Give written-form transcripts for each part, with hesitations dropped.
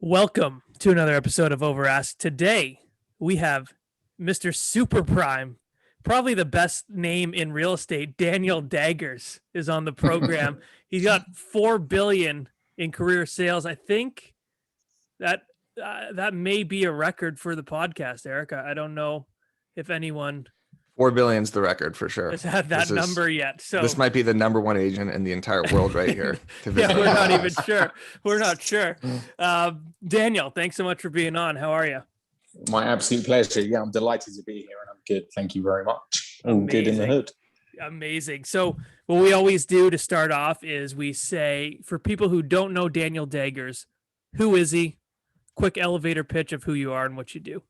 Welcome to another episode of Overask. Today we have Mr. Super Prime, probably the best name in real estate. Daniel Daggers is on the program. He's got 4 billion in career sales. I think that that may be a record for the podcast, Eric. I don't know if anyone 4 billion's the record for sure. has had that number yet. So this might be the number one agent in the entire world right here. Yeah, we're not even sure. We're not sure. Daniel, thanks so much for being on. How are you? My absolute pleasure. Yeah, I'm delighted to be here and I'm good. Thank you very much. I'm good in the hood. Amazing. So what we always do to start off is we say, for people who don't know Daniel Daggers, who is he? Quick elevator pitch of who you are and what you do.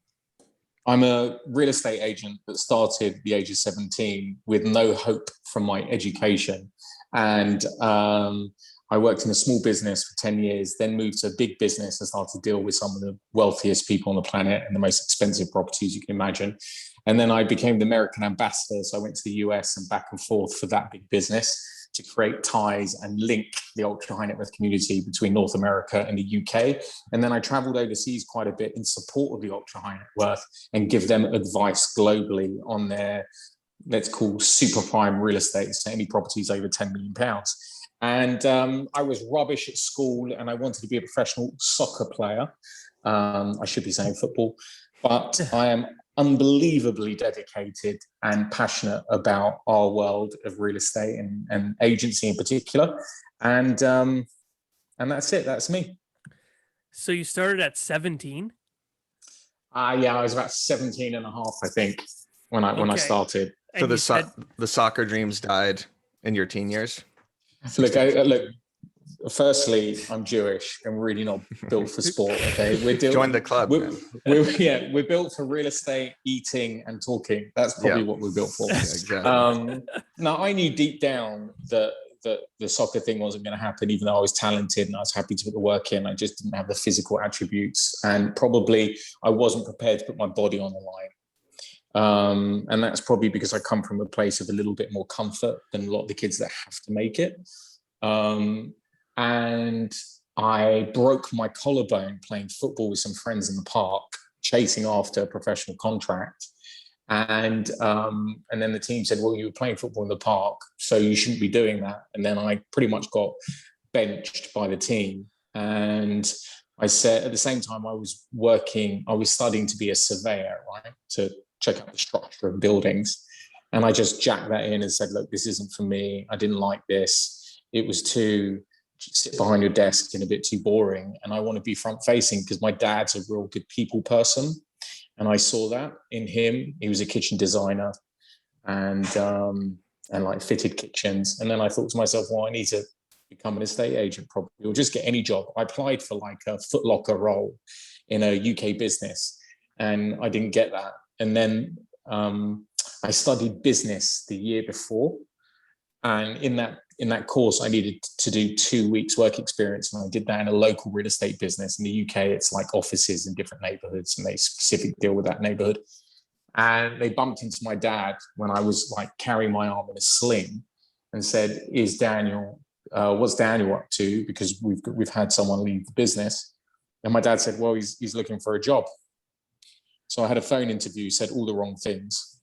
I'm a real estate agent that started at the age of 17 with no hope from my education. And I worked in a small business for 10 years, then moved to a big business and started to deal with some of the wealthiest people on the planet and the most expensive properties you can imagine. And then I became the American ambassador. So I went to the US and back and forth for that big business to create ties and link the ultra high net worth community between North America and the UK. And then I traveled overseas quite a bit in support of the ultra high net worth and give them advice globally on their, let's call super prime real estate, so any properties over 10 million pounds. And I was rubbish at school and I wanted to be a professional soccer player. I should be saying football, but I am unbelievably dedicated and passionate about our world of real estate and agency in particular. And that's it. That's me. So you started at 17? Yeah, I was about 17 and a half, I think, when I started. So the soccer dreams died in your teen years? Look, firstly, I'm Jewish and really not built for sport. Okay, join the club. We're built for real estate, eating, and talking. That's probably what we're built for. Exactly. Now, I knew deep down that the soccer thing wasn't going to happen, even though I was talented and I was happy to put the work in. I just didn't have the physical attributes, and probably I wasn't prepared to put my body on the line. And that's probably because I come from a place of a little bit more comfort than a lot of the kids that have to make it. And I broke my collarbone playing football with some friends in the park, chasing after a professional contract. And then the team said, well, you were playing football in the park, so you shouldn't be doing that. And then I pretty much got benched by the team. And I said, at the same time, I was studying to be a surveyor, right, to check out the structure of buildings. And I just jacked that in and said, look, this isn't for me. I didn't like this. It was too sit behind your desk and a bit too boring. And I want to be front facing because my dad's a real good people person. And I saw that in him. He was a kitchen designer and like fitted kitchens. And then I thought to myself, well, I need to become an estate agent probably, or just get any job. I applied for like a Foot Locker role in a UK business and I didn't get that. And then I studied business the year before. And in that course, I needed to do 2 weeks work experience. And I did that in a local real estate business. In the UK, it's like offices in different neighborhoods and they specifically deal with that neighborhood. And they bumped into my dad when I was like carrying my arm in a sling and said, what's Daniel up to? Because we've had someone leave the business. And my dad said, well, he's looking for a job. So I had a phone interview, said all the wrong things.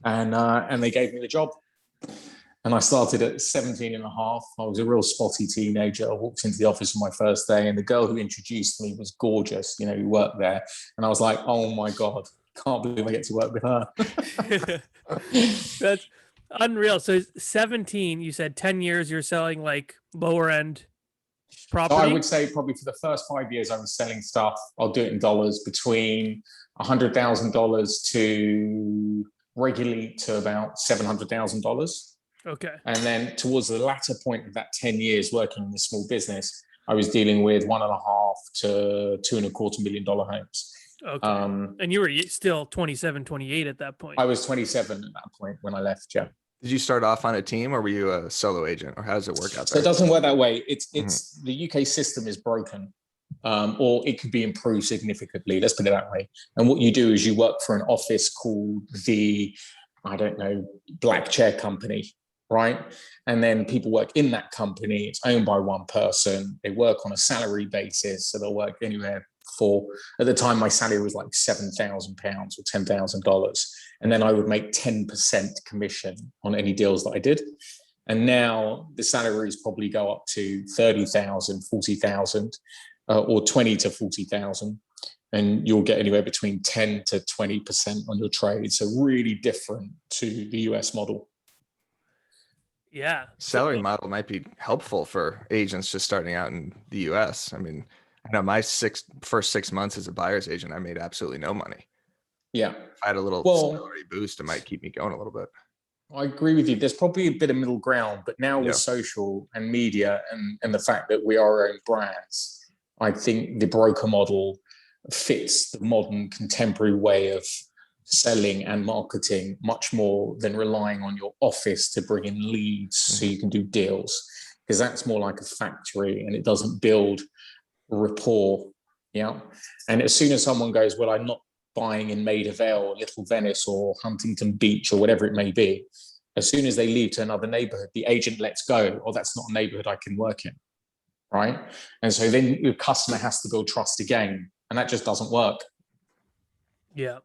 And they gave me the job. And I started at 17 and a half. I was a real spotty teenager. I walked into the office on my first day and the girl who introduced me was gorgeous, who worked there. And I was like, oh my God, can't believe I get to work with her. That's unreal. So 17, you said 10 years, you're selling like lower end property? So I would say probably for the first 5 years I was selling stuff, I'll do it in dollars, between $100,000 to regularly to about $700,000. Okay. And then towards the latter point of that 10 years working in a small business, I was dealing with $1.5 to $2.25 million homes. Okay. And you were still 27, 28 at that point. I was 27 at that point when I left, yeah. Did you start off on a team or were you a solo agent, or how does it work out there? So it doesn't work that way. It's the UK system is broken, or it could be improved significantly. Let's put it that way. And what you do is you work for an office called the, I don't know, Black Chair Company. right? And then people work in that company. It's owned by one person. They work on a salary basis. So they'll work anywhere for, at the time, my salary was like £7,000 or $10,000. And then I would make 10% commission on any deals that I did. And now the salaries probably go up to 30,000, 40,000, or 20 to 40,000. And you'll get anywhere between 10 to 20% on your trade. So really different to the US model. Yeah. Salary model might be helpful for agents just starting out in the US. I mean, I know my first 6 months as a buyer's agent, I made absolutely no money. Yeah. If I had a little salary boost, it might keep me going a little bit. I agree with you. There's probably a bit of middle ground, but now with social and media and the fact that we are our own brands, I think the broker model fits the modern contemporary way of selling and marketing much more than relying on your office to bring in leads so you can do deals, because that's more like a factory and it doesn't build rapport. Yeah. And as soon as someone goes, well, I'm not buying in Maida Vale or Little Venice or Huntington Beach or whatever it may be, as soon as they leave to another neighborhood, the agent lets go, oh, that's not a neighborhood I can work in, right? And so then your customer has to build trust again, and that just doesn't work. Yeah.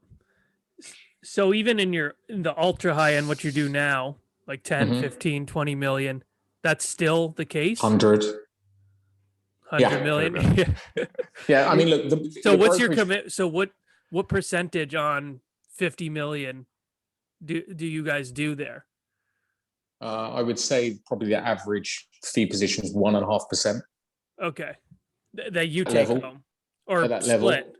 So even in the ultra high end, what you do now, like 10, 15, 20 million, that's still the case? 100. 100 million? Yeah, I mean, look. So what's your commit? So what percentage on 50 million do you guys do there? I would say probably the average fee position is 1.5%. Okay, that you take home or at that split. Level.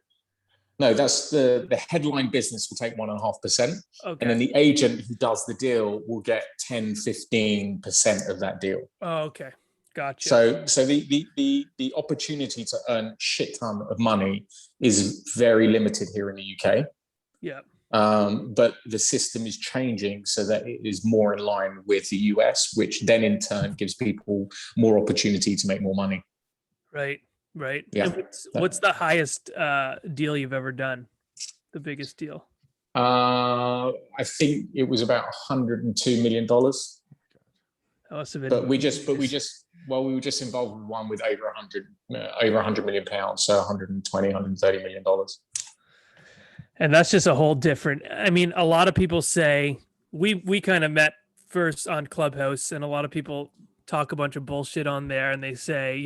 No, that's the headline business will take 1.5%. Okay. And then the agent who does the deal will get 10, 15% of that deal. Oh, okay. Gotcha. So the opportunity to earn shit ton of money is very limited here in the UK. Yeah. But the system is changing so that it is more in line with the US, which then in turn gives people more opportunity to make more money. Right. Yeah. And what's the highest deal you've ever done? The biggest deal? I think it was about $102 million. That must have been. But we were just involved with one with over 100 million pounds, so 120, 130 million dollars. And that's just a whole different. I mean, a lot of people say we kind of met first on Clubhouse, and a lot of people talk a bunch of bullshit on there, and they say,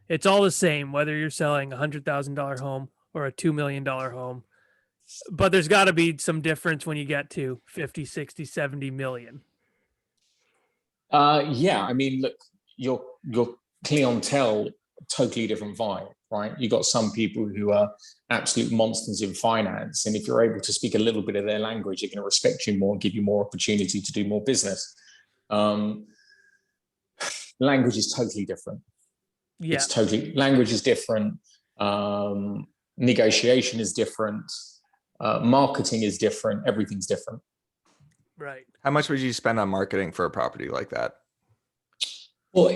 it's all the same whether you're selling $100,000 home or a $2 million home, but there's got to be some difference when you get to 50, 60, 70 million. Yeah, I mean, look, your clientele, totally different vibe, right? You got some people who are absolute monsters in finance, and if you're able to speak a little bit of their language, they're going to respect you more and give you more opportunity to do more business. Language is totally different. Yeah, language is different. Negotiation is different. Marketing is different. Everything's different. Right. How much would you spend on marketing for a property like that? Well,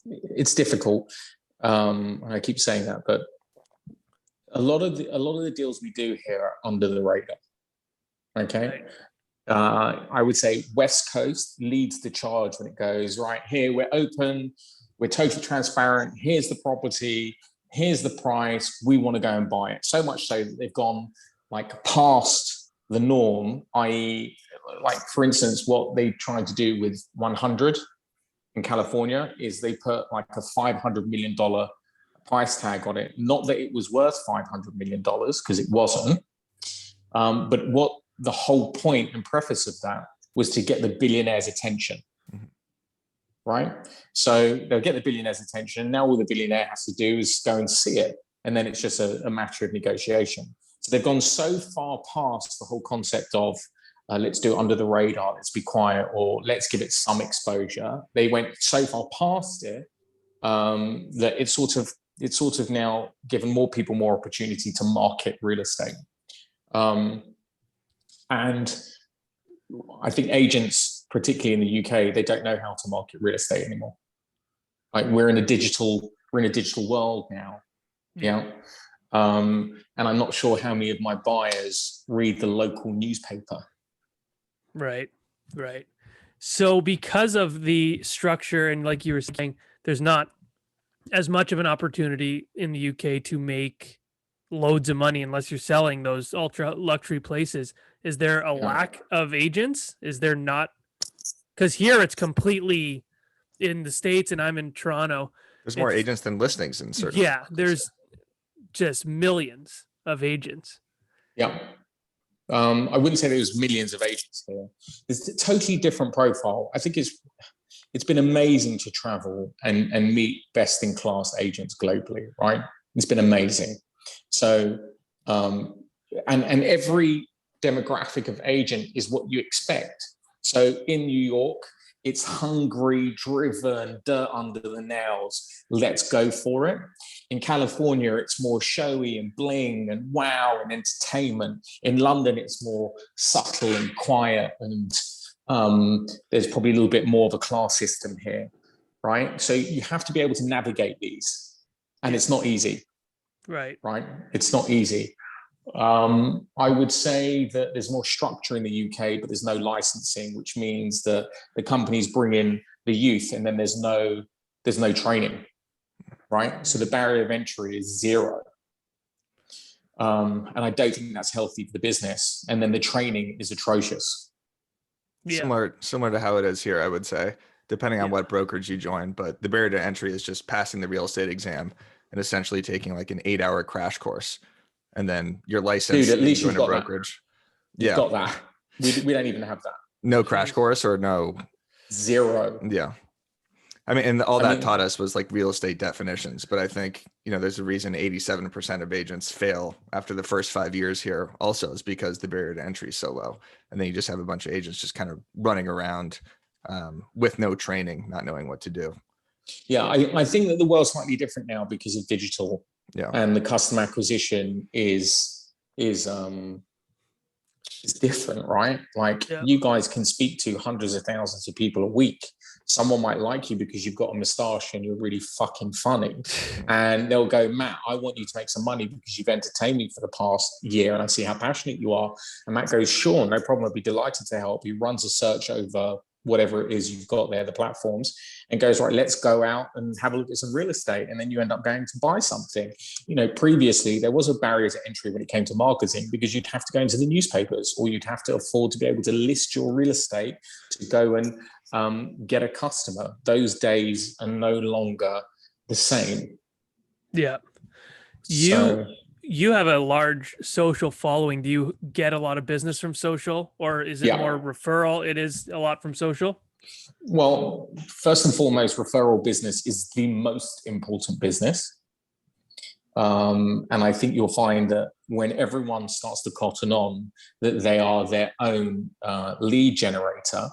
it's difficult. I keep saying that, but a lot of the deals we do here are under the radar. Okay. Right. I would say West Coast leads the charge when it goes, right here, we're open, we're totally transparent, here's the property, here's the price, we want to go and buy it. So much so that they've gone like past the norm, i.e., like for instance, what they tried to do with 100 in California is they put like a $500 million price tag on it. Not that it was worth $500 million, because it wasn't. But what the whole point and preface of that was to get the billionaire's attention. Mm-hmm. Right? So they'll get the billionaire's attention. And now all the billionaire has to do is go and see it. And then it's just a matter of negotiation. So they've gone so far past the whole concept of let's do it under the radar, let's be quiet, or let's give it some exposure. They went so far past it that it's sort of now given more people more opportunity to market real estate. And I think agents, particularly in the UK, they don't know how to market real estate anymore. Like we're in a digital world now. Yeah. And I'm not sure how many of my buyers read the local newspaper. Right. Right. So because of the structure and like you were saying, there's not as much of an opportunity in the UK to make loads of money unless you're selling those ultra luxury places. Is there a lack of agents? Is there not? Because here it's completely in the States and I'm in Toronto. There's more agents than listings in certain. Yeah, there's just millions of agents. Yeah. I wouldn't say there's millions of agents here. It's a totally different profile. I think it's been amazing to travel and meet best in class agents globally, right? It's been amazing. So, and every demographic of agent is what you expect. So in New York, it's hungry, driven, dirt under the nails. Let's go for it. In California, it's more showy and bling and wow and entertainment. In London, it's more subtle and quiet, and there's probably a little bit more of a class system here, right? So you have to be able to navigate these, and it's not easy. Right. It's not easy. I would say that there's more structure in the UK, but there's no licensing, which means that the companies bring in the youth, and then there's no training, right? So the barrier of entry is zero, and I don't think that's healthy for the business. And then the training is atrocious. Yeah. Similar to how it is here, I would say, depending on what brokerage you join. But the barrier to entry is just passing the real estate exam and essentially taking like an 8-hour crash course. And then your license. Dude, at least you've got brokerage. That. You've got that. We don't even have that. No crash course or no? Zero. Yeah. I mean, and all that taught us was like real estate definitions. But I think, there's a reason 87% of agents fail after the first 5 years here also is because the barrier to entry is so low. And then you just have a bunch of agents just kind of running around with no training, not knowing what to do. Yeah, I think that the world's slightly different now because of digital. Yeah. And the customer acquisition is different, right? Like you guys can speak to hundreds of thousands of people a week. Someone might like you because you've got a moustache and you're really fucking funny. And they'll go, Matt, I want you to make some money because you've entertained me for the past year and I see how passionate you are. And Matt goes, sure, no problem. I'd be delighted to help. He runs a search over whatever it is you've got there, the platforms, and goes, right, let's go out and have a look at some real estate. And then you end up going to buy something. Previously there was a barrier to entry when it came to marketing because you'd have to go into the newspapers or you'd have to afford to be able to list your real estate to go and get a customer. Those days are no longer the same. Yeah. You have a large social following. Do you get a lot of business from social, or is it more referral? It is a lot from social. Well, first and foremost, referral business is the most important business. And I think you'll find that when everyone starts to cotton on that they are their own lead generator,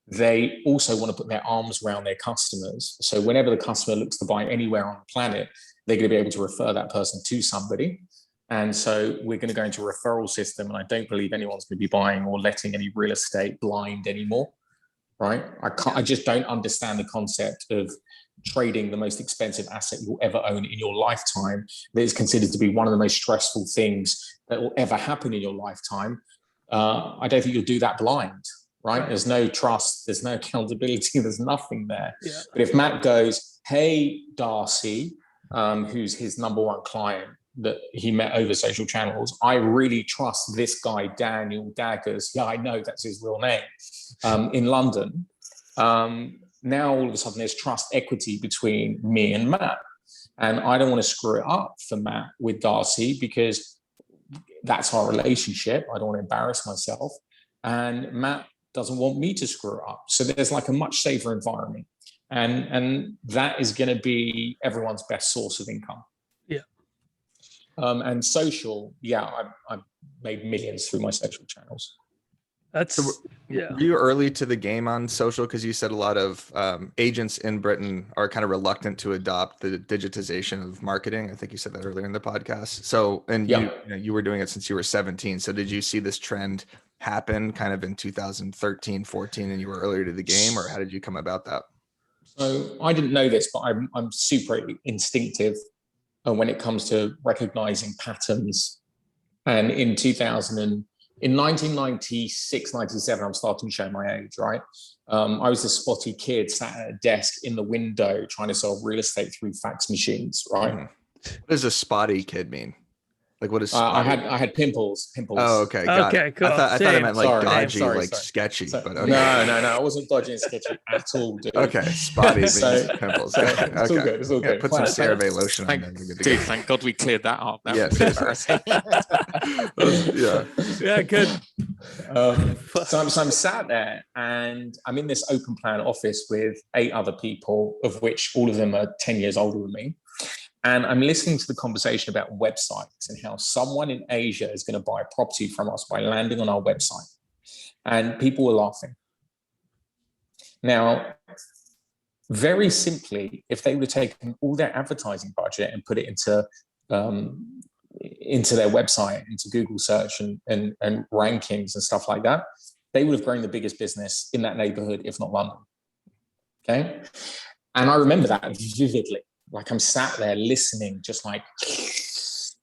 they also want to put their arms around their customers. So whenever the customer looks to buy anywhere on the planet, they're going to be able to refer that person to somebody. And so we're going to go into a referral system. And I don't believe anyone's going to be buying or letting any real estate blind anymore. Right? I just don't understand the concept of trading the most expensive asset you'll ever own in your lifetime that is considered to be one of the most stressful things that will ever happen in your lifetime. I don't think you'll do that blind, right? There's no trust, there's no accountability, there's nothing there. Yeah. But if Matt goes, hey, Darcy, who's his number one client that he met over social channels, I really trust this guy, Daniel Daggers. Yeah, I know that's his real name. In London. Now all of a sudden there's trust equity between me and Matt. And I don't want to screw it up for Matt with Darcy because that's our relationship. I don't want to embarrass myself. And Matt doesn't want me to screw it up. So there's like a much safer environment. And that is going to be everyone's best source of income. Yeah. And social, I've made millions through my social channels. Were you early to the game on social? Because you said a lot of agents in Britain are kind of reluctant to adopt the digitization of marketing. I think you said that earlier in the podcast. So, and you were doing it since you were 17. So did you see this trend happen kind of in 2013, 14, and you were earlier to the game, or how did you come about that? So I didn't know this, but I'm super instinctive when it comes to recognizing patterns. And in 2000 in 1996, 97, I'm starting to show my age, right? I was a spotty kid sat at a desk in the window trying to sell real estate through fax machines, right? What does a spotty kid mean? Like, what is I spotty? had pimples. Oh, okay, got Okay, it. cool. I thought it meant like Sorry. dodgy, Sorry, like sorry. sketchy. So, But okay. No, I wasn't dodgy and sketchy at all, dude. Okay, spotty means pimples. So Okay, it's all good. It's all good. Put some CeraVe lotion on there. Dude, thank God we cleared that up. That Yeah, was embarrassing. Yeah, good. So I'm sat there and I'm in this open plan office with 8 other people, of which all of them are 10 years older than me. And I'm listening to the conversation about websites and how someone in Asia is going to buy a property from us by landing on our website. And people were laughing. Now, very simply, if they would have taken all their advertising budget and put it into their website, into Google search and rankings and stuff like that, they would have grown the biggest business in that neighborhood, if not London. Okay. And I remember that vividly. Like I'm sat there listening, just like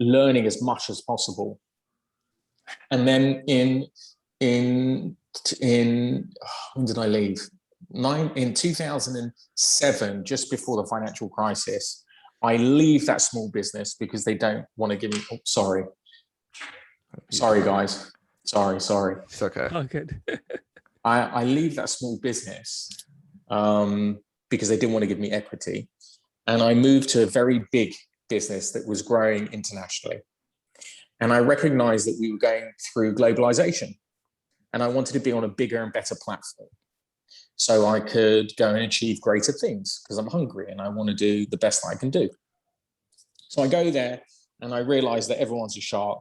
learning as much as possible. And then in when did I leave? In 2007, just before the financial crisis, I leave that small business because they don't want to give me. Oh, sorry, guys. Sorry. It's okay. Oh, good. I leave that small business because they didn't want to give me equity. And I moved to a very big business that was growing internationally. And I recognized that we were going through globalization. And I wanted to be on a bigger and better platform so I could go and achieve greater things because I'm hungry and I want to do the best I can do. So I go there and I realize that everyone's a shark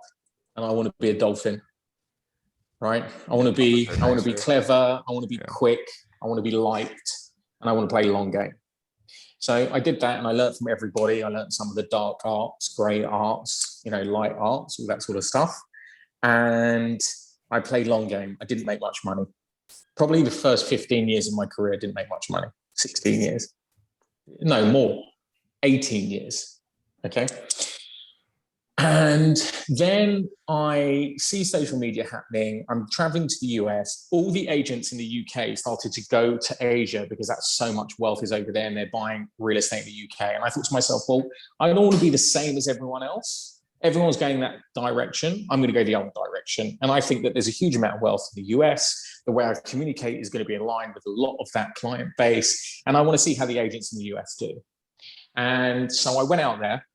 and I want to be a dolphin, right? I want to be clever. I want to be quick. I want to be liked and I want to play long game. So I did that and I learned from everybody. I learned some of the dark arts, gray arts, light arts, all that sort of stuff. And I played long game. I didn't make much money. Probably the first 15 years of my career, I didn't make much money. 16 years. No, more. 18 years. Okay. And then I see social media happening. I'm traveling to the US. All the agents in the UK started to go to Asia because that's so much wealth is over there and they're buying real estate in the UK. And I thought to myself, well, I don't want to be the same as everyone else. Everyone's going that direction. I'm going to go the other direction. And I think that there's a huge amount of wealth in the US. The way I communicate is going to be in line with a lot of that client base. And I want to see how the agents in the US do. And so I went out there.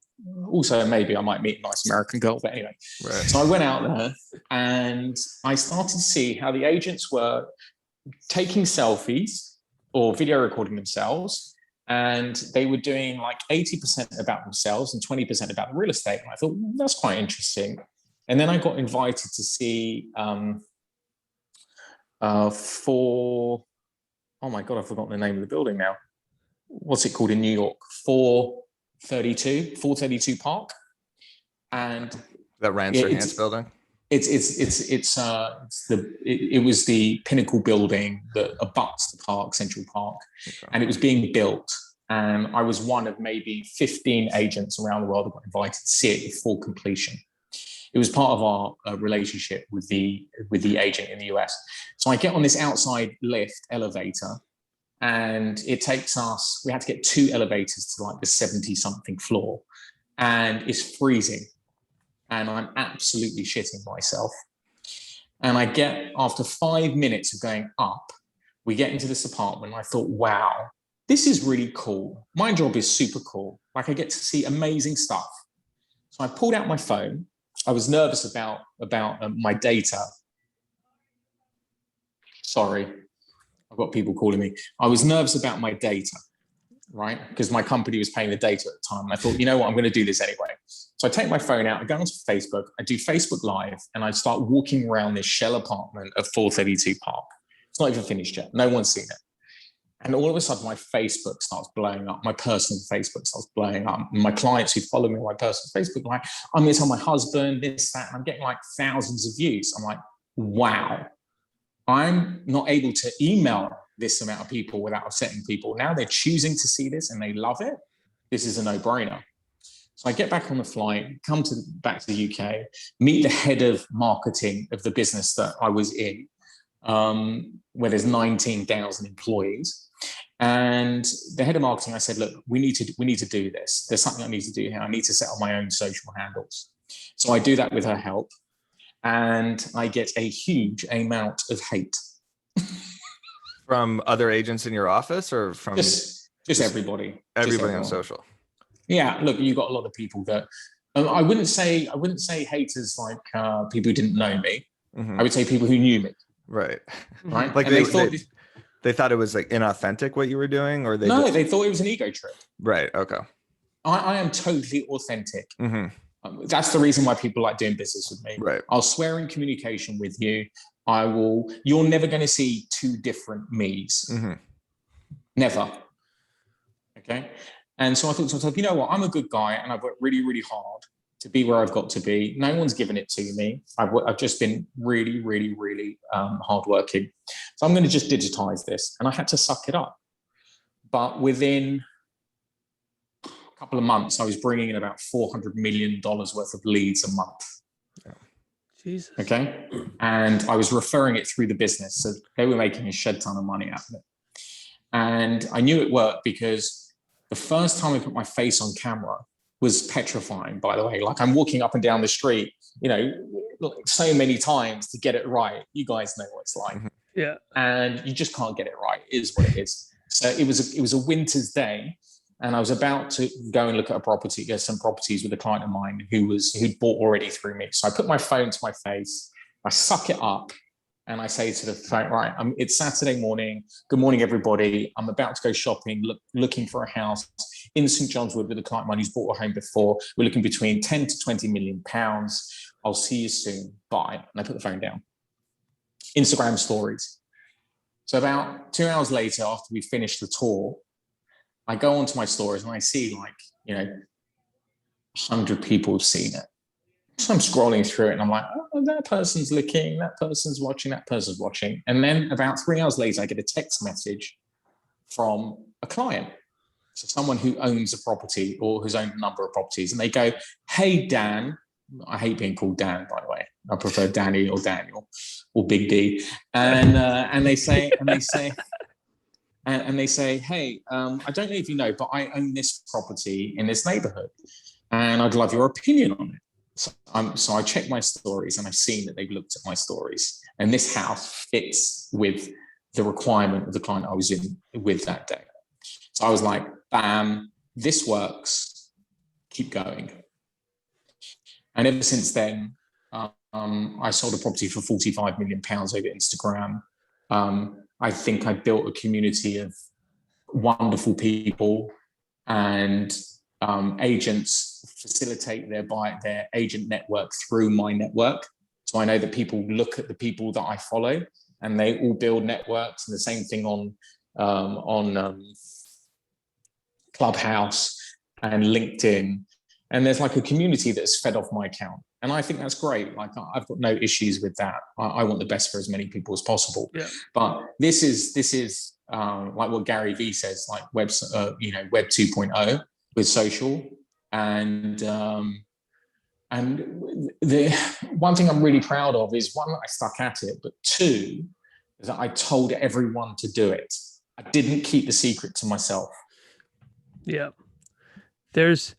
Also, maybe I might meet a nice American girl, but anyway. Right. So I went out there and I started to see how the agents were taking selfies or video recording themselves. And they were doing like 80% about themselves and 20% about the real estate. And I thought, that's quite interesting. And then I got invited to see oh my God, I've forgotten the name of the building now. What's it called in New York? 432 Park. And that Ransom Hans building? It was the pinnacle building that abuts the park, Central Park, and it was being built. And I was one of maybe 15 agents around the world that got invited to see it before completion. It was part of our relationship with the agent in the US. So I get on this outside lift elevator, and it takes us. We had to get 2 elevators to like the 70-something floor, and it's freezing. And I'm absolutely shitting myself. And I get, after 5 minutes of going up, we get into this apartment. And I thought, wow, this is really cool. My job is super cool. Like I get to see amazing stuff. So I pulled out my phone. I was nervous about my data. Sorry, I've got people calling me. I was nervous about my data, right? Because my company was paying the data at the time. And I thought, you know what, I'm going to do this anyway. So I take my phone out, I go onto Facebook, I do Facebook Live, and I start walking around this shell apartment of 432 Park. It's not even finished yet. No one's seen it. And all of a sudden, my Facebook starts blowing up. My personal Facebook starts blowing up. And my clients who follow me on my personal Facebook, like, I'm going to tell my husband this, that, and I'm getting like thousands of views. I'm like, wow, I'm not able to email this amount of people without upsetting people. Now they're choosing to see this and they love it. This is a no-brainer. So I get back on the flight, back to the UK, meet the head of marketing of the business that I was in, where there's 19,000 employees. And the head of marketing, I said, look, we need to do this. There's something I need to do here. I need to set up my own social handles. So I do that with her help, and I get a huge amount of hate. From other agents in your office, or from just everybody? Everybody on social. Yeah, look, you got a lot of people that I wouldn't say haters like people who didn't know me. I would say people who knew me. Right. Right. Like they thought it was like inauthentic what you were doing, or they thought it was an ego trip. Right. Okay. I am totally authentic. That's the reason why people like doing business with me. Right. I'll swear in communication with you. You're never going to see two different me's. Never. Okay. And so I thought to myself, you know what? I'm a good guy, and I've worked really, really hard to be where I've got to be. No one's given it to me. I've just been really, really, really hardworking. So I'm going to just digitize this. And I had to suck it up. But within a couple of months, I was bringing in about $400 million worth of leads a month. Yeah. Jesus. Okay. And I was referring it through the business. So they were making a shed ton of money out of it. And I knew it worked because the first time I put my face on camera was petrifying, by the way. Like, I'm walking up and down the street, so many times to get it right. You guys know what it's like. Yeah. And you just can't get it right. It is what it is. So it was a winter's day, and I was about to go and look at some properties with a client of mine who'd bought already through me. So I put my phone to my face, I suck it up, and I say to the phone, right, it's Saturday morning. Good morning, everybody. I'm about to go shopping, looking for a house in St. John's Wood with a client of mine who's bought a home before. We're looking between 10 to 20 million pounds. I'll see you soon. Bye. And I put the phone down. Instagram stories. So about 2 hours later, after we finished the tour, I go onto my stories and I see 100 people have seen it. So I'm scrolling through it and I'm like, oh, that person's looking, that person's watching, that person's watching. And then about 3 hours later, I get a text message from a client. So someone who owns a property or who's owned a number of properties. And they go, hey, Dan. I hate being called Dan, by the way. I prefer Danny or Daniel or Big D. And they say, hey, I don't know if you know, but I own this property in this neighborhood, and I'd love your opinion on it. So I checked my stories, and I've seen that they've looked at my stories, and this house fits with the requirement of the client I was in with that day. So I was like, bam, this works, keep going. And ever since then, I sold a property for £45 million over Instagram. I think I built a community of wonderful people, and agents facilitate their agent network through my network. So I know that people look at the people that I follow, and they all build networks. And the same thing on Clubhouse and LinkedIn. And there's like a community that's fed off my account. And I think that's great. Like, I've got no issues with that. I want the best for as many people as possible. Yeah. But this is like what Gary Vee says, like Web 2.0 with social. And the one thing I'm really proud of is, one, that I stuck at it, but two, is that I told everyone to do it. I didn't keep the secret to myself. Yeah. There's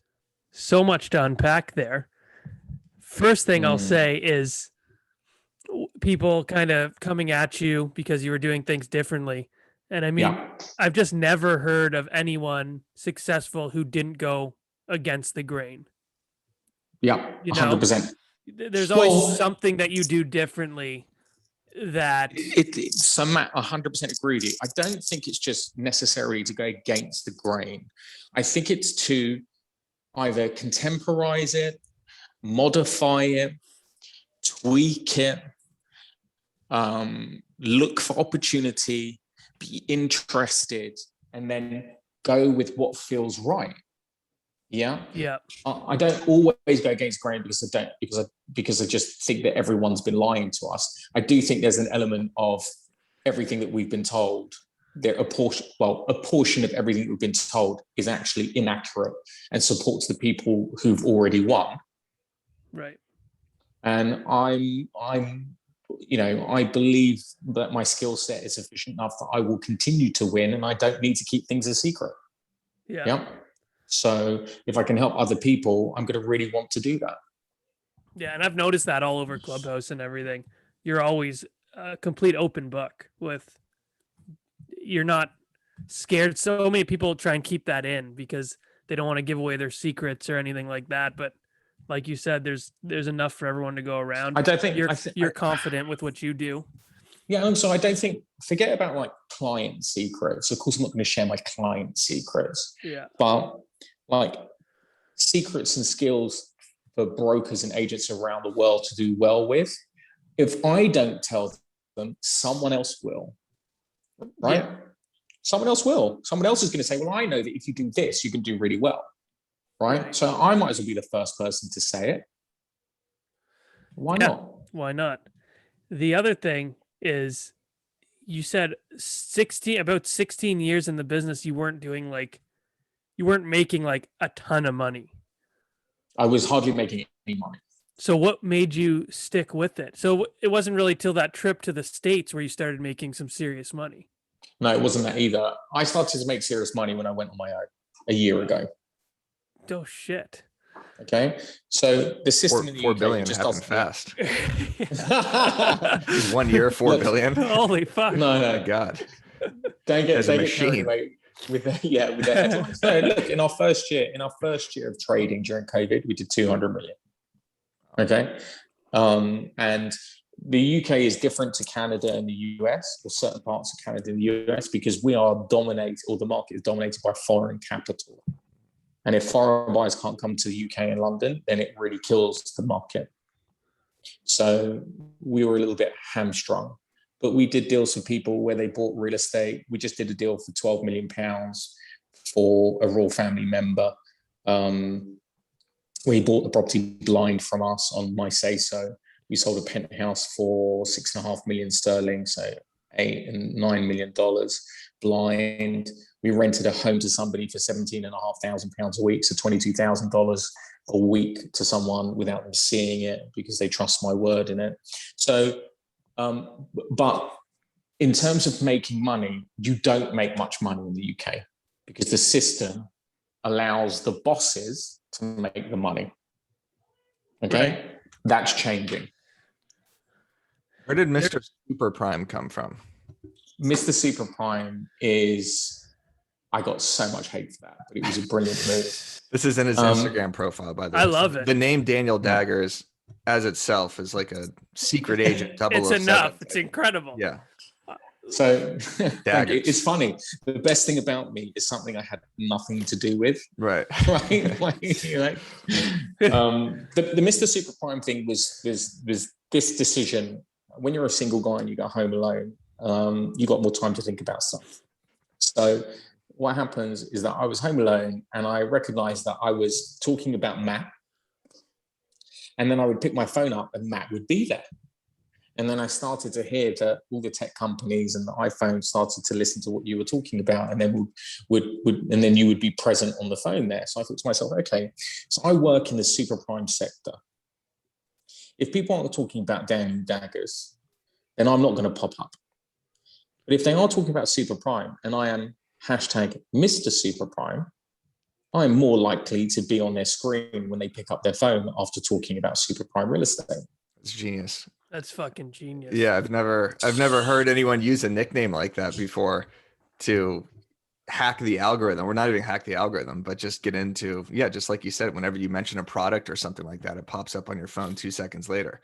so much to unpack there. First thing I'll say is people kind of coming at you because you were doing things differently. And I mean, I've just never heard of anyone successful who didn't go against the grain. Yeah, 100%. There's always something that you do differently that... So Matt, 100% agree with you. I don't think it's just necessary to go against the grain. I think it's to either contemporize it, modify it, tweak it, look for opportunity, be interested, and then go with what feels right. Yeah. I don't always go against grain because I just think that everyone's been lying to us. I do think there's an element of everything that we've been told a portion of everything we've been told is actually inaccurate and supports the people who've already won. Right. And I believe that my skill set is sufficient enough that I will continue to win, and I don't need to keep things a secret. Yeah. So if I can help other people, I'm going to really want to do that. Yeah, and I've noticed that all over Clubhouse and everything. You're always a complete open book you're not scared. So many people try and keep that in because they don't want to give away their secrets or anything like that. But like you said, there's enough for everyone to go around. I don't think you're confident with what you do. Yeah, and so I don't think, forget about like client secrets. Of course, I'm not going to share my client secrets. Yeah. But like secrets and skills for brokers and agents around the world to do well with, if I don't tell them, someone else will. Right? Yeah. Someone else will. Someone else is going to say, well, I know that if you do this, you can do really well. Right? So I might as well be the first person to say it. Why not? Why not? The other thing is, you said about 16 years in the business, you weren't making like a ton of money. I was hardly making any money. So what made you stick with it? So it wasn't really till that trip to the States where you started making some serious money. No, it wasn't that either. I started to make serious money when I went on my own a year ago. Oh shit. Okay, so the system in the 4 UK billion just happened doesn't. Fast. 1 year, 4 billion. Holy fuck! No, oh my god. Don't get carried away with the headlines. No, look, in our first year of trading during COVID, we did 200 million. Okay, and the UK is different to Canada and the US, or certain parts of Canada and the US, because we are dominated, or the market is dominated by foreign capital. And if foreign buyers can't come to the UK and London, then it really kills the market. So we were a little bit hamstrung, but we did deals for people where they bought real estate. We just did a deal for £12 million for a royal family member. We bought the property blind from us on my say-so. We sold a penthouse for 6.5 million sterling, so $8 and $9 million blind. We rented a home to somebody for £17,500 a week, so $22,000 a week to someone without them seeing it because they trust my word in it. So, but in terms of making money, you don't make much money in the UK because the system allows the bosses to make the money. Okay, right. That's changing. Where did Mr. Super Prime come from? Mr. Super Prime is, I got so much hate for that, but it was a brilliant move. This is in his Instagram profile, by the way. I love it. The name Daniel Daggers as itself is like a secret agent. It's enough. It's incredible. Yeah. So it's funny. The best thing about me is something I had nothing to do with. Right. Right. Like, the Mr. Super Prime thing was this decision. When you're a single guy and you go home alone, you got more time to think about stuff. So what happens is that I was home alone and I recognized that I was talking about Matt. And then I would pick my phone up and Matt would be there. And then I started to hear that all the tech companies and the iPhone started to listen to what you were talking about, and then and then you would be present on the phone there. So I thought to myself, okay, so I work in the super prime sector. If people aren't talking about Daniel Daggers, then I'm not going to pop up. But if they are talking about super prime and I am hashtag Mr. Super Prime, I'm more likely to be on their screen when they pick up their phone after talking about super prime real estate. It's genius. That's fucking genius. Yeah, I've never heard anyone use a nickname like that before to hack the algorithm. We're not even hack the algorithm, but just get into, just like you said, whenever you mention a product or something like that, it pops up on your phone 2 seconds later.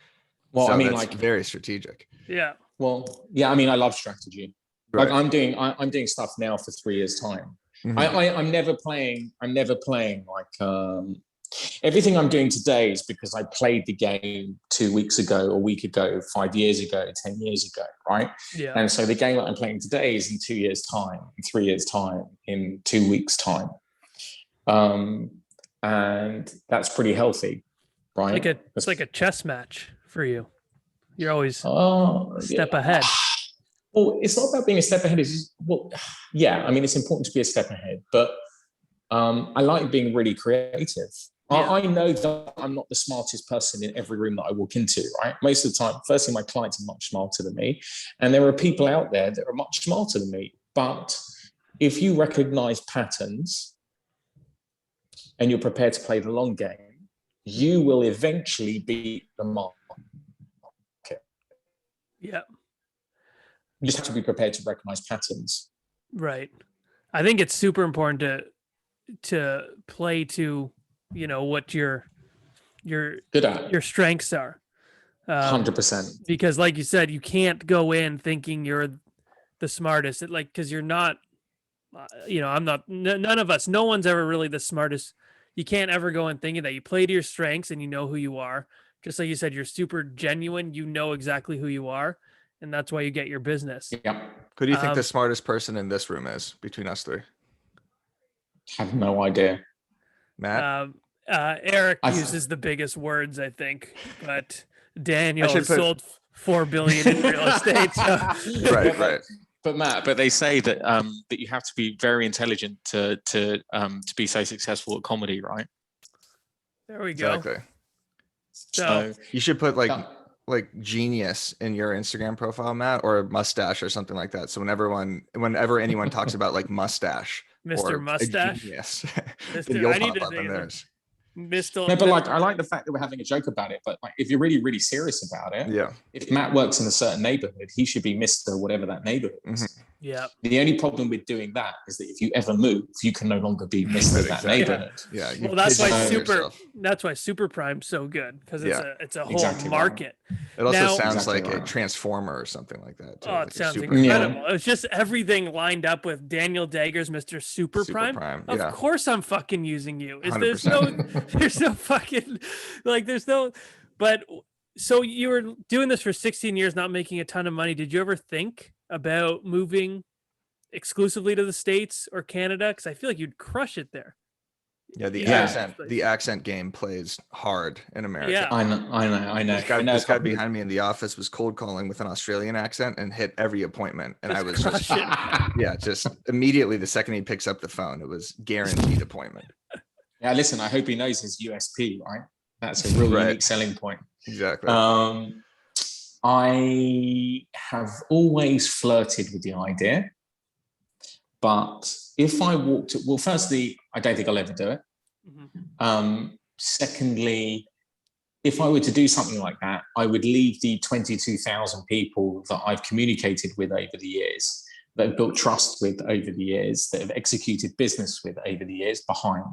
Well, so I mean, that's like very strategic. Yeah. Well, yeah, I mean, I love strategy. Right. Like I'm doing stuff now for 3 years' time. Mm-hmm. I'm never playing like everything I'm doing today is because I played the game 2 weeks ago, a week ago, 5 years ago, 10 years ago, right? Yeah. And so the game that I'm playing today is in 2 years' time, in 3 years' time, in 2 weeks' time. And that's pretty healthy, right? It's like a chess match for you. You're always a step ahead. Well, it's not about being a step ahead. Yeah, I mean, it's important to be a step ahead, but I like being really creative. Yeah. I know that I'm not the smartest person in every room that I walk into, right? Most of the time, firstly, my clients are much smarter than me. And there are people out there that are much smarter than me. But if you recognize patterns and you're prepared to play the long game, you will eventually beat the market. Yeah. You just have to be prepared to recognize patterns. Right. I think it's super important to play to, what your Good at your strengths are. 100%. Because like you said, you can't go in thinking you're the smartest. Because you're not, I'm not, none of us, no one's ever really the smartest. You can't ever go in thinking that. You play to your strengths and you know who you are. Just like you said, you're super genuine. You know exactly who you are. And that's why you get your business. Yeah. Who do you think the smartest person in this room is between us three? Have no idea. Matt? Eric uses the biggest words, I think, but Daniel has sold $4 billion in real estate. So. Right. But they say that that you have to be very intelligent to be so successful at comedy, right? There we go. Exactly. So you should put like genius in your Instagram profile, Matt, or a mustache or something like that. So whenever anyone talks about like mustache, Mr. Mustache, genius, Mr. I need to say theirs. No, but like I like the fact that we're having a joke about it. But like, if you're really, really serious about it, yeah. If Matt works in a certain neighborhood, he should be Mr. whatever that neighborhood is. Mm-hmm. Yeah. The only problem with doing that is that if you ever move, you can no longer be Mr. that neighborhood. Yeah. Well, that's why Super Prime's so good, because it's a whole market. Right. It also sounds like a transformer or something like that. Too. Oh, it sounds incredible. Yeah. It's just everything lined up with Daniel Daggers, Mr. Super Prime. Of course I'm fucking using you. There's no fucking but so you were doing this for 16 years, not making a ton of money. Did you ever think about moving exclusively to the States or Canada? Because I feel like you'd crush it there. Yeah, the accent game plays hard in America. Yeah, I know. This guy behind me in the office was cold calling with an Australian accent and hit every appointment. And I was just immediately the second he picks up the phone, it was guaranteed appointment. Yeah, listen, I hope he knows his USP, right? That's a real unique selling point. Exactly. I have always flirted with the idea, but if I walked, well, firstly, I don't think I'll ever do it. Mm-hmm. Secondly, if I were to do something like that, I would leave the 22,000 people that I've communicated with over the years, that have built trust with over the years, that have executed business with over the years behind.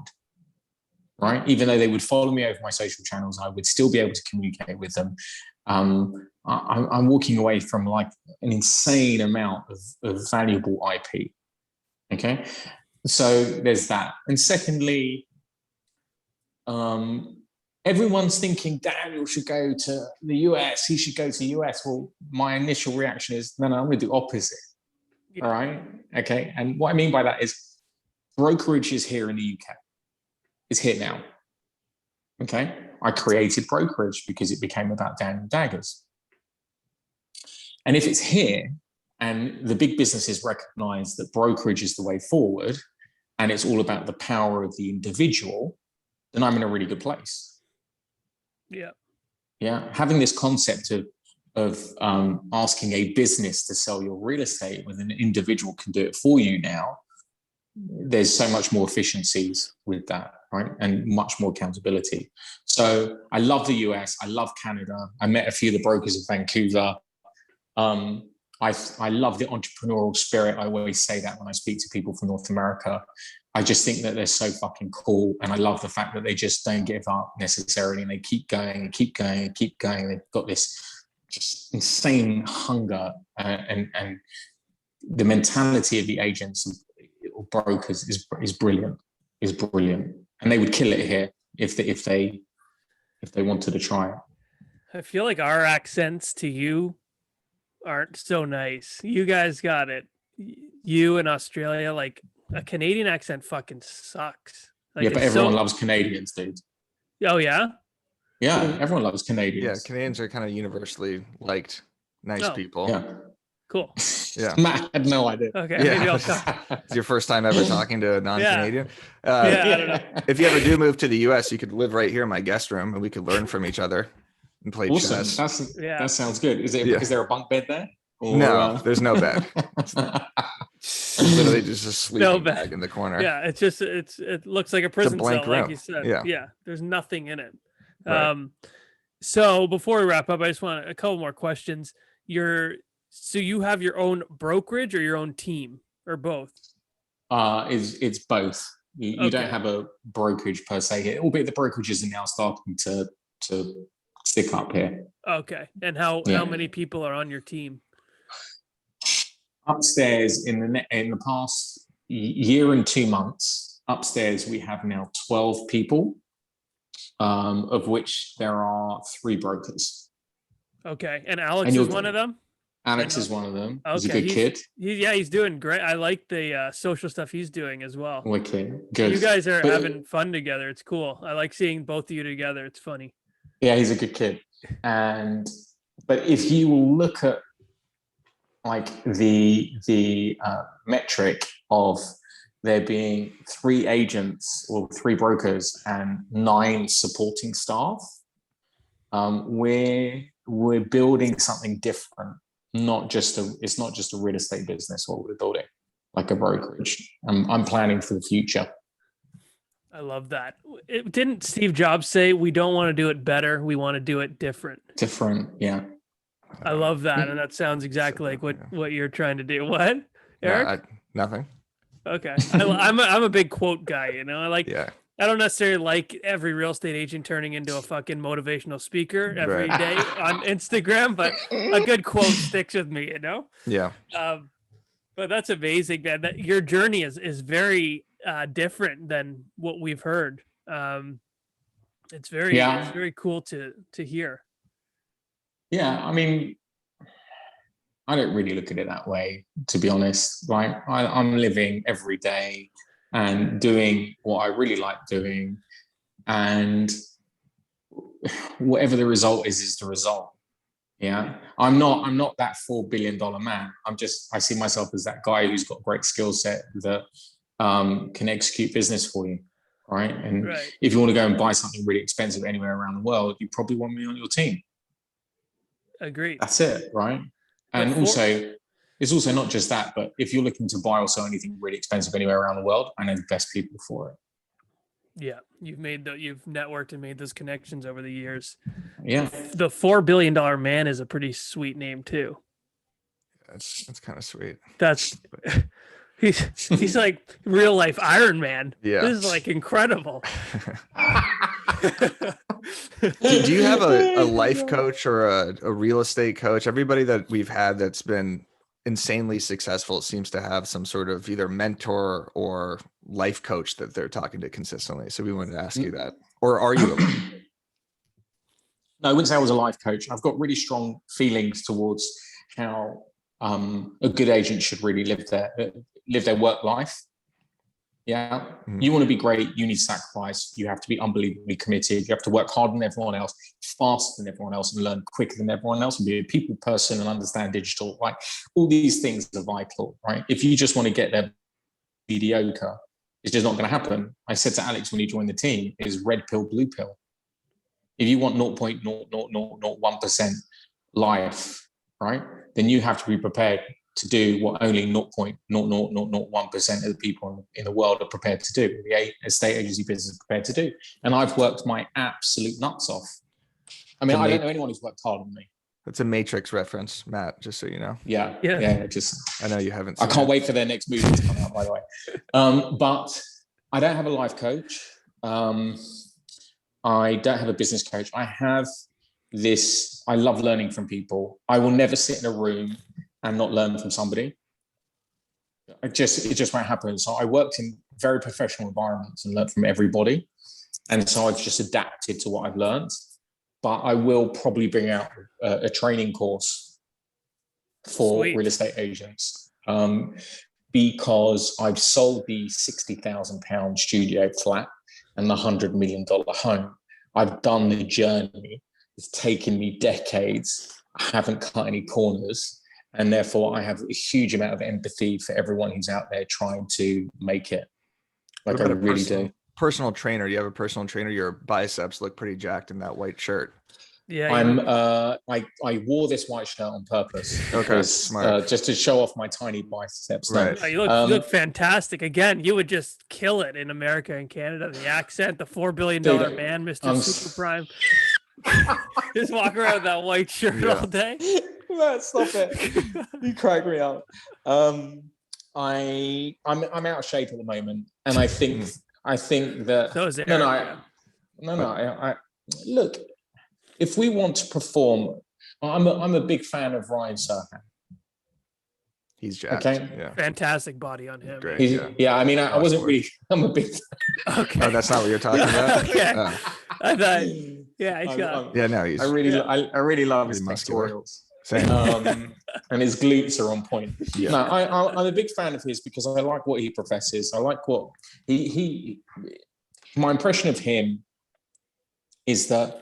Right? Even though they would follow me over my social channels, I would still be able to communicate with them. I'm walking away from like an insane amount of valuable IP. Okay, so there's that. And secondly, everyone's thinking Daniel should go to the US. He should go to the US. Well, my initial reaction is, no, I'm going to do opposite. Yeah. All right. Okay. And what I mean by that is brokerage is here in the UK. Is here now. Okay, I created brokerage because it became about Daniel Daggers. And if it's here and the big businesses recognize that brokerage is the way forward and it's all about the power of the individual, then I'm in a really good place. Yeah. Yeah. Having this concept of asking a business to sell your real estate when an individual can do it for you now, there's so much more efficiencies with that, right? And much more accountability. So I love the US. I love Canada. I met a few of the brokers in Vancouver. I love the entrepreneurial spirit. I always say that when I speak to people from North America. I just think that they're so fucking cool. And I love the fact that they just don't give up necessarily. And they keep going and keep going and keep going. They've got this just insane hunger and the mentality of the agents or brokers is brilliant, and they would kill it here if they wanted to try it. I feel like our accents to you aren't so nice. You guys got it. You in Australia, like a Canadian accent fucking sucks. Like, yeah, but everyone loves Canadians, dude. Oh yeah? Yeah, everyone loves Canadians. Yeah, Canadians are kind of universally liked, nice people. Yeah. Cool. Yeah. Matt had no idea. Okay. Yeah. Maybe I'll come. It's your first time ever talking to a non-Canadian. Yeah, I don't know. If you ever do move to the US, you could live right here in my guest room and we could learn from each other and play Awesome. chess. That sounds good. Is there a bunk bed there? Or, no, there's no bed. Literally just a sleeping bed. bag in the corner. Yeah, it looks like a prison blank cell, room. like you said. Yeah. There's nothing in it. Right. So before we wrap up, I just want a couple more questions. So you have your own brokerage or your own team or both? It's both. You don't have a brokerage per se here, albeit the brokerages are now starting to stick up here. Okay. And how many people are on your team? Upstairs in the past year and 2 months, upstairs we have now 12 people, of which there are 3 brokers. Okay. And Alex is one of them? Alex is one of them. Okay. He's a good kid. He's doing great. I like the social stuff he's doing as well. Okay, good. You guys are having fun together. It's cool. I like seeing both of you together. It's funny. Yeah, he's a good kid. But if you will look at like the metric of there being 3 agents or 3 brokers and 9 supporting staff, we're building something different. It's not just a real estate business what we're building, like a brokerage. I'm planning for the future. I love that. Didn't Steve Jobs say we don't want to do it better, we want to do it different? Different, yeah. I love that, and that sounds exactly like what you're trying to do. What, Eric? No, nothing. Okay, I'm a big quote guy. You know, Yeah. I don't necessarily like every real estate agent turning into a fucking motivational speaker every day on Instagram, but a good quote sticks with me, you know? Yeah. But that's amazing, man. That your journey is very different than what we've heard. It's very cool to hear. Yeah, I mean, I don't really look at it that way, to be honest. Like I'm living every day and doing what I really like doing, and whatever the result is the result. Yeah, I'm not that $4 billion man. I see myself as that guy who's got a great skill set that can execute business for you, right? And if you want to go and buy something really expensive anywhere around the world, you probably want me on your team. Agreed. That's it, right? And also, it's also not just that, but if you're looking to buy or sell anything really expensive anywhere around the world, I know the best people for it. Yeah, you've networked and made those connections over the years. Yeah, the $4 billion man is a pretty sweet name too. That's kind of sweet. That's he's like real life Iron Man. Yeah, this is like incredible. Do you have a life coach or a real estate coach? Everybody that we've had that's been insanely successful seems to have some sort of either mentor or life coach that they're talking to consistently. So we wanted to ask you that. Or are you? No, I wouldn't say I was a life coach. I've got really strong feelings towards how a good agent should really live their work life. Yeah. Mm-hmm. You want to be great, you need sacrifice. You have to be unbelievably committed. You have to work harder than everyone else, faster than everyone else, and learn quicker than everyone else, and be a people person and understand digital. Like all these things are vital, right? If you just want to get there mediocre, it's just not going to happen. I said to Alex when he joined the team, is red pill, blue pill. If you want 0.0001% life, right, then you have to be prepared to do what only 0.0001% of the people in the world are prepared to do, the estate agency business is prepared to do. And I've worked my absolute nuts off. I mean, I don't know anyone who's worked harder than me. That's a Matrix reference, Matt, just so you know. Yeah. I know you haven't seen I can't wait for their next movie to come out, by the way. But I don't have a life coach. I don't have a business coach. I love learning from people. I will never sit in a room and not learn from somebody. It just won't happen. So I worked in very professional environments and learned from everybody. And so I've just adapted to what I've learned. But I will probably bring out a training course for real estate agents because I've sold the £60,000 studio flat and the $100 million home. I've done the journey. It's taken me decades. I haven't cut any corners. And therefore, I have a huge amount of empathy for everyone who's out there trying to make it. Like, I really do. Personal trainer. You have a personal trainer. Your biceps look pretty jacked in that white shirt. Yeah, I wore this white shirt on purpose because just to show off my tiny biceps. Right. No, you look fantastic. Again, you would just kill it in America and Canada. The accent, the $4 billion man, Mr. Super Prime. Just walk around with that white shirt all day. No, stop it. You crack me up. I'm out of shape at the moment, and I think that so is Eric, I look. If we want to perform, I'm a big fan of Ryan Serhant. He's jacked. Okay. Yeah. Fantastic body on him. Great. Yeah. I mean, I wasn't really. I'm a big. Okay. Oh, that's not what you're talking about. Okay. Oh. I thought. Yeah. No. He's. I really love his pectorals. And his glutes are on point. Yeah. No, I'm a big fan of his because I like what he professes. I like what he. My impression of him is that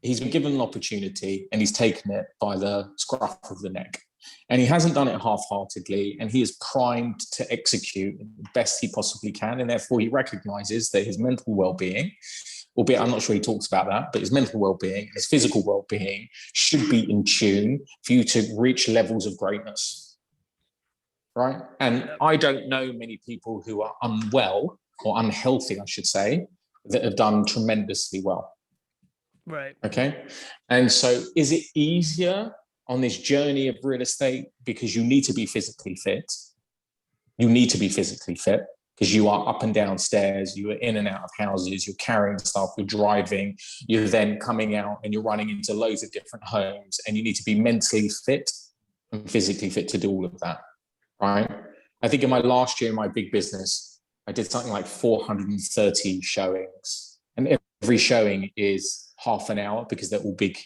he's been given an opportunity and he's taken it by the scruff of the neck. And he hasn't done it half-heartedly, and he is primed to execute the best he possibly can. And therefore, he recognizes that his mental well-being, albeit I'm not sure he talks about that, but his mental well-being, his physical well-being should be in tune for you to reach levels of greatness. Right? And I don't know many people who are unwell or unhealthy, I should say, that have done tremendously well. Right. Okay. And so is it easier on this journey of real estate because you need to be physically fit? You need to be physically fit because you are up and down stairs, you are in and out of houses, you're carrying stuff, you're driving, you're then coming out and you're running into loads of different homes, and you need to be mentally fit and physically fit to do all of that. Right. I think in my last year in my big business, I did something like 430 showings, and every showing is half an hour because they're all big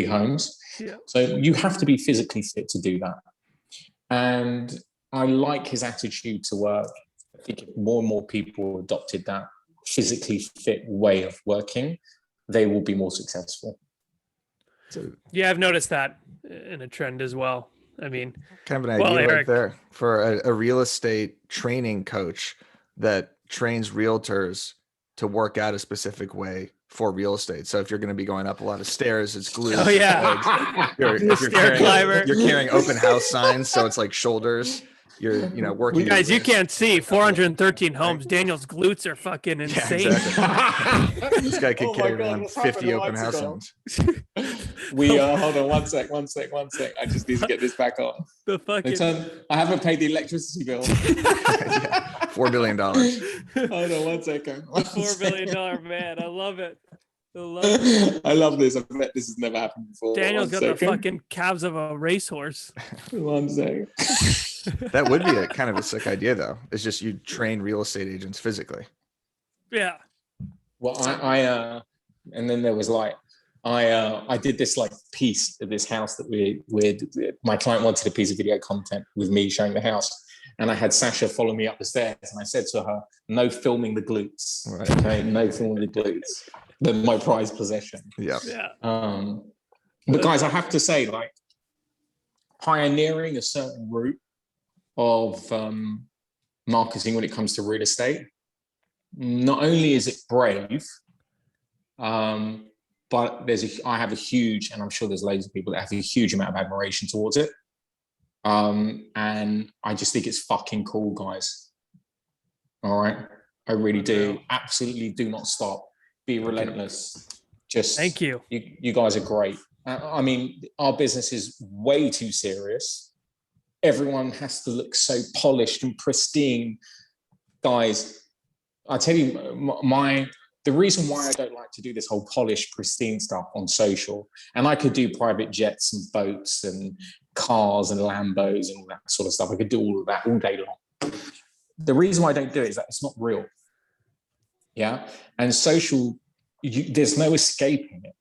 homes. Yeah. So you have to be physically fit to do that. And I like his attitude to work. I think if more and more people adopted that physically fit way of working, they will be more successful. Yeah, I've noticed that in a trend as well. I mean, kind of an idea right there for a real estate training coach that trains realtors to work out a specific way for real estate. So if you're going to be going up a lot of stairs, it's glutes. Oh yeah. You're carrying open house signs. So it's like shoulders. You're, working. Guys, you can't see 413 homes. Daniel's glutes are fucking insane. Yeah, exactly. This guy could carry around 50 open house signs. Hold on, one sec. I just need to get this back on. I haven't paid the electricity bill. Yeah, $4 billion. Hold on 1 second. $4 billion man. I love it. I love this. I bet this has never happened before. Daniel's got the fucking calves of a racehorse. 1 second. That would be a kind of a sick idea, though. It's just you train real estate agents physically. Yeah. Well, I and then there was like, I did this like piece of this house that my client wanted a piece of video content with me showing the house. And I had Sasha follow me up the stairs, and I said to her, no filming the glutes. Right. Okay, no filming the glutes. They're my prized possession. Yeah. But guys, I have to say, like, pioneering a certain route of marketing when it comes to real estate, not only is it brave, but I have a huge, and I'm sure there's loads of people that have a huge amount of admiration towards it. And I just think it's fucking cool, guys. All right. I really do. Absolutely do not stop. Be relentless. Just thank you. You guys are great. I mean, our business is way too serious. Everyone has to look so polished and pristine. Guys, I tell you, the reason why I don't like to do this whole polished, pristine stuff on social, and I could do private jets and boats and cars and Lambos and all that sort of stuff. I could do all of that all day long. The reason why I don't do it is that it's not real. Yeah. And social, there's no escaping it.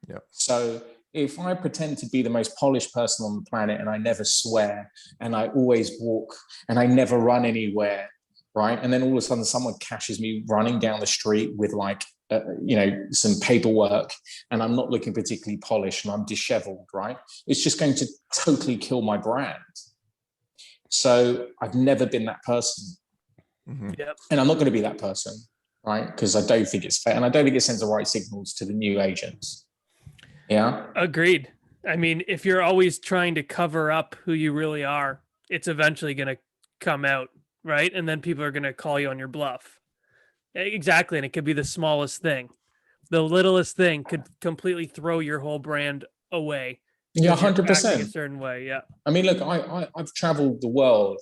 Yeah. So if I pretend to be the most polished person on the planet and I never swear and I always walk and I never run anywhere, right? And then all of a sudden someone catches me running down the street with like some paperwork, and I'm not looking particularly polished and I'm disheveled, right? It's just going to totally kill my brand. So I've never been that person. Mm-hmm. Yep. And I'm not going to be that person, right? Because I don't think it's fair. And I don't think it sends the right signals to the new agents. Yeah. Agreed. I mean, if you're always trying to cover up who you really are, it's eventually going to come out, right? And then people are going to call you on your bluff. Exactly. And it could be the smallest thing. The littlest thing could completely throw your whole brand away. Yeah, Because you're acting a 100%. certain way. Yeah. I mean, look, I've traveled the world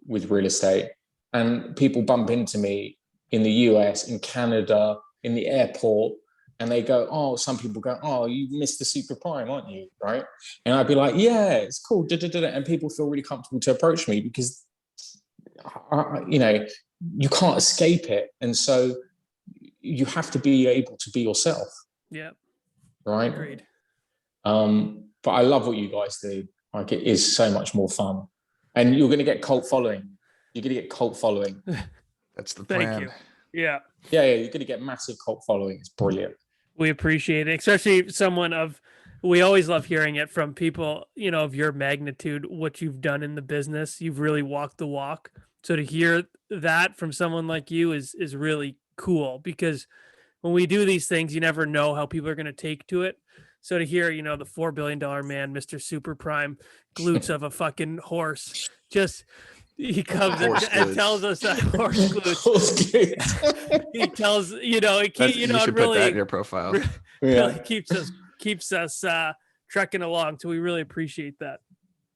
with real estate, and people bump into me in the US, in Canada, in the airport, and they go, oh, some people go, oh, you missed the super prime, aren't you? Right. And I'd be like, yeah, it's cool. And people feel really comfortable to approach me because, you can't escape it. And so you have to be able to be yourself. Yeah. Right. Agreed. But I love what you guys do. Like, it is so much more fun. And you're going to get cult following. You're going to get cult following. That's the plan. Thank you. Yeah. Yeah, you're going to get massive cult following. It's brilliant. We appreciate it, especially we always love hearing it from people, of your magnitude, what you've done in the business. You've really walked the walk. So to hear that from someone like you is really cool, because when we do these things, you never know how people are going to take to it. So to hear, the $4 billion man, Mr. Super Prime, glutes of a fucking horse, he comes and tells us that horse glutes. He tells, you should put that in your profile. Really keeps us trekking along. So we really appreciate that.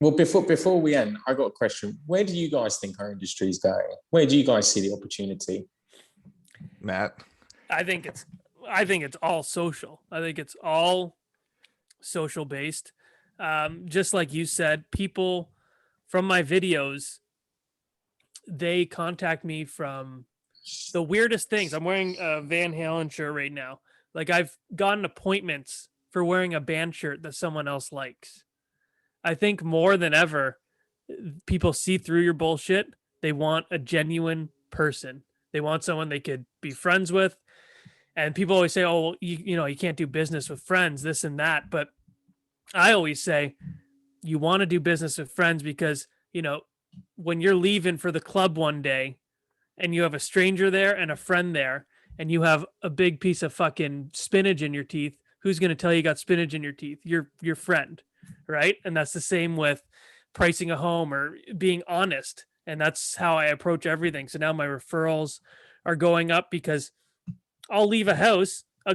Well, before we end, I got a question. Where do you guys think our industry is going? Where do you guys see the opportunity? Matt? I think it's all social. I think it's all social based. Just like you said, people from my videos, they contact me from the weirdest things. I'm wearing a Van Halen shirt right now. Like, I've gotten appointments for wearing a band shirt that someone else likes. I think more than ever, people see through your bullshit. They want a genuine person. They want someone they could be friends with. And people always say, oh, well, you can't do business with friends, this and that. But I always say, you want to do business with friends because, when you're leaving for the club one day and you have a stranger there and a friend there, and you have a big piece of fucking spinach in your teeth, who's going to tell you got spinach in your teeth? Your friend, right? And that's the same with pricing a home or being honest. And that's how I approach everything. So now my referrals are going up because I'll leave a house, I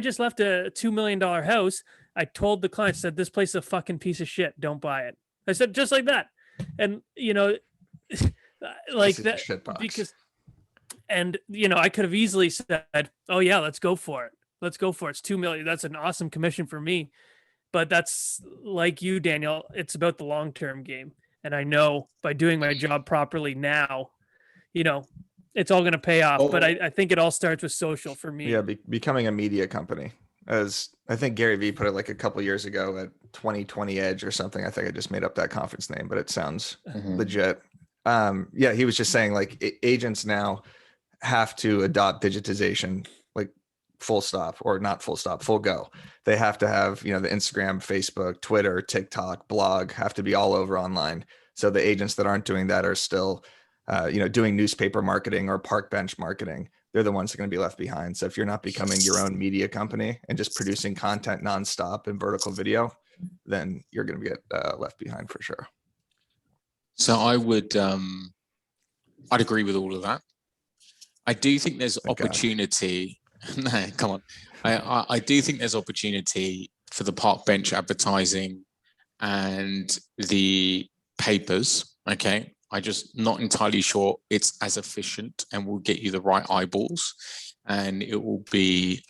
just left a $2 million house. I told the client, said, this place is a fucking piece of shit. Don't buy it. I said, just like that. And, like that, because, and, I could have easily said, oh yeah, let's go for it. Let's go for it. It's 2 million. That's an awesome commission for me. But that's like you, Daniel. It's about the long-term game. And I know by doing my job properly now, it's all going to pay off. But I think it all starts with social for me. Yeah, becoming a media company. As I think Gary Vee put it like a couple years ago at 2020 Edge or something. I think I just made up that conference name, but it sounds legit. Yeah, he was just saying like agents now have to adopt digitization, like full stop, or not full stop, full go. They have to have, the Instagram, Facebook, Twitter, TikTok, blog, have to be all over online. So the agents that aren't doing that are still doing newspaper marketing or park bench marketing. They're the ones that are going to be left behind. So if you're not becoming your own media company and just producing content nonstop in vertical video, then you're going to get left behind for sure. So I would, I'd agree with all of that. I do think there's opportunity. No, come on. I do think there's opportunity for the park bench advertising and the papers. Okay. I'm just not entirely sure it's as efficient and will get you the right eyeballs. And it will be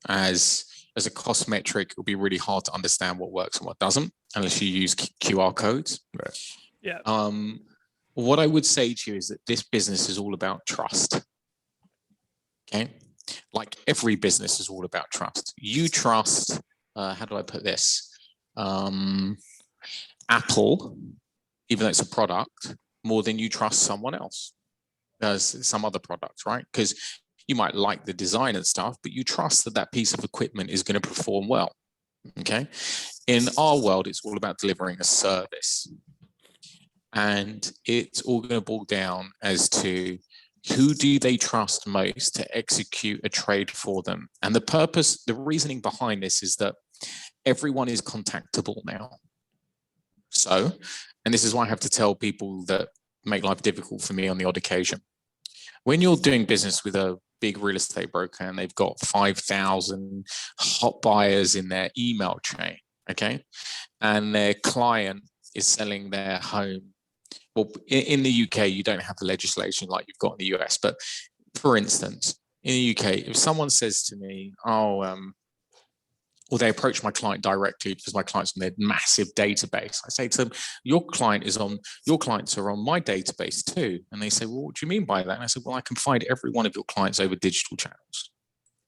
as a cost metric, it will be really hard to understand what works and what doesn't, unless you use QR codes. Right. Yeah. What I would say to you is that this business is all about trust. Okay. Like every business is all about trust. You trust, how do I put this? Apple, even though it's a product, more than you trust someone else, some other product, right? Because You might like the design and stuff, but you trust that that piece of equipment is going to perform well. Okay. In our world, it's all about delivering a service. And it's all going to boil down as to who do they trust most to execute a trade for them. And the reasoning behind this is that everyone is contactable now. So, and this is why I have to tell people that make life difficult for me on the odd occasion. When you're doing business with a big real estate broker and they've got 5,000 hot buyers in their email chain, okay, and their client is selling their home. Well, in the UK, you don't have the legislation like you've got in the US. But for instance, in the UK, if someone says to me, or they approach my client directly because my client's on their massive database, I say to them, your clients are on my database too. And they say, well, what do you mean by that? And I said, well, I can find every one of your clients over digital channels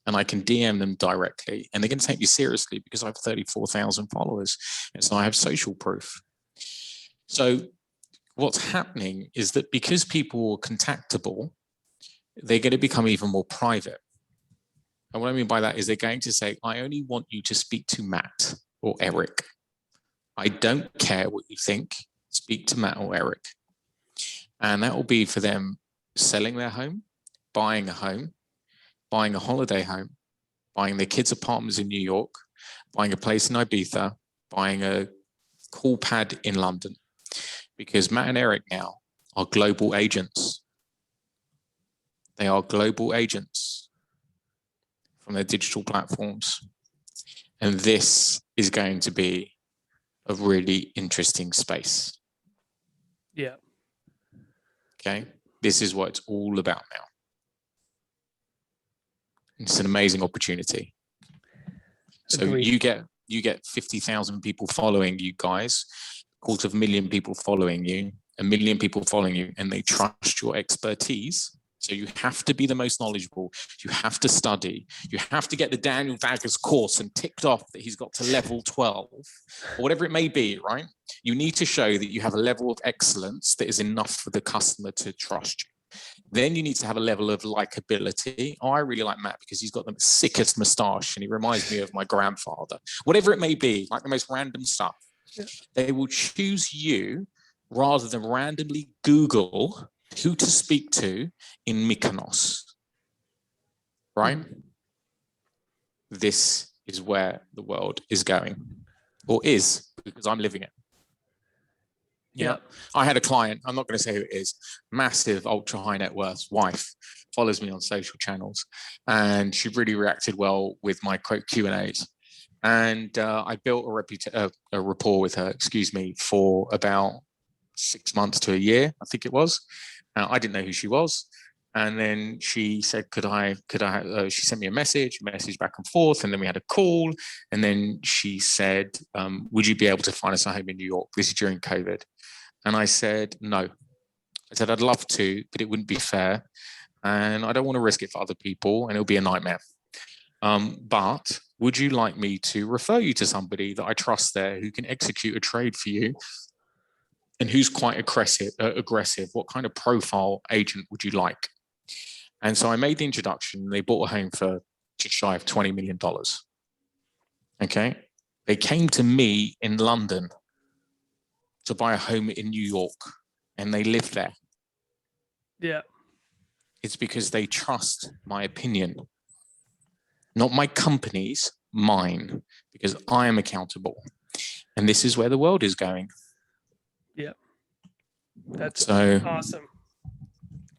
and I can DM them directly and they're going to take me seriously because I have 34,000 followers. And so I have social proof. So what's happening is that because people are contactable, they're going to become even more private. And what I mean by that is they're going to say, I only want you to speak to Matt or Eric. I don't care what you think. Speak to Matt or Eric. And that will be for them selling their home, buying a holiday home, buying their kids' apartments in New York, buying a place in Ibiza, buying a cool pad in London. Because Matt and Eric now are global agents. They are global agents from their digital platforms. And this is going to be a really interesting space. Yeah. Okay. This is what it's all about now. It's an amazing opportunity. So Agreed. you get 50,000 people following you guys, 250,000 people following you, 1 million people following you, and they trust your expertise. So you have to be the most knowledgeable. You have to study. You have to get the Daniel Daggers course and ticked off that he's got to level 12 or whatever it may be, right? You need to show that you have a level of excellence that is enough for the customer to trust you. Then you need to have a level of likability. Oh, I really like Matt because he's got the sickest moustache and he reminds me of my grandfather. Whatever it may be, like the most random stuff. Yeah. They will choose you rather than randomly Google who to speak to in Mykonos, right? This is where the world is going, or is, because I'm living it. Yeah. I had a client, I'm not going to say who it is, massive ultra high net worth wife, follows me on social channels, and she really reacted well with my Q&As. And I built a rapport with her, for about 6 months to a year, I think it was. I didn't know who she was. And then she said, she sent me a message back and forth. And then we had a call. And then she said, would you be able to find us a home in New York? This is during COVID. And I said, no. I said, I'd love to, but it wouldn't be fair. And I don't want to risk it for other people. And it'll be a nightmare. But would you like me to refer you to somebody that I trust there who can execute a trade for you? And who's quite aggressive? What kind of profile agent would you like? And so I made the introduction. They bought a home for just shy of $20 million. Okay. They came to me in London to buy a home in New York, and they live there. Yeah. It's because they trust my opinion, not my company's, mine, because I am accountable. And this is where the world is going. Yeah. That's awesome.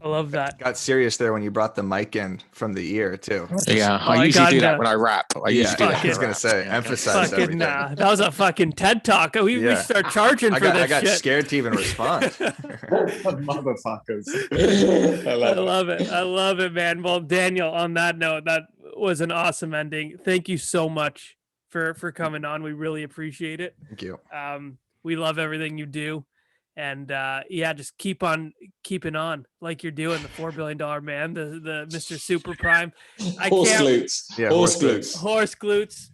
I love that. Got serious there when you brought the mic in from the ear too. Yeah, I usually do that when I rap. I usually do that. I was gonna say, emphasize everything. That was a fucking TED talk. We start charging for this shit. I got scared to even respond. Motherfuckers. I love it. I love it, man. Well, Daniel, on that note, that was an awesome ending. Thank you so much for coming on. We really appreciate it. Thank you. We love everything you do. And just keep on keeping on like you're doing. The $4 billion man, the Mr. Super Prime. Horse glutes. Yeah, horse glutes. Horse glutes.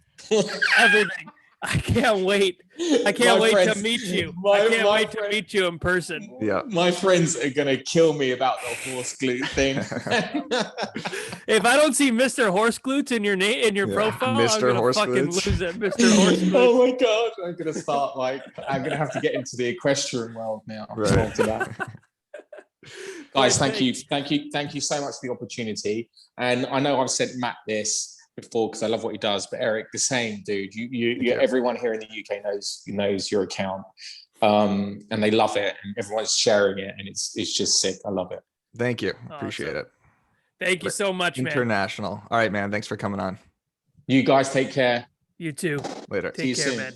Everything. I can't wait. I can't wait to meet you. I can't wait to meet you in person. Yeah. My friends are going to kill me about the horse glute thing. If I don't see Mr. Horse Glutes in your name, in your profile, Mr. I'm going to Horse fucking Glutes. lose it. Mr. Horse Glutes. Oh my God. I'm going to start I'm going to have to get into the equestrian world now. Right. To that. Guys, thank you so much for the opportunity. And I know I've said Matt this before because I love what he does, but Eric, the same, dude. You everyone here in the UK knows your account, and they love it, and everyone's sharing it, and it's just sick. I love it. Thank you. Appreciate it. Thank you so much, man. International. All right, man. Thanks for coming on. You guys take care. You too. Later. Take care, man.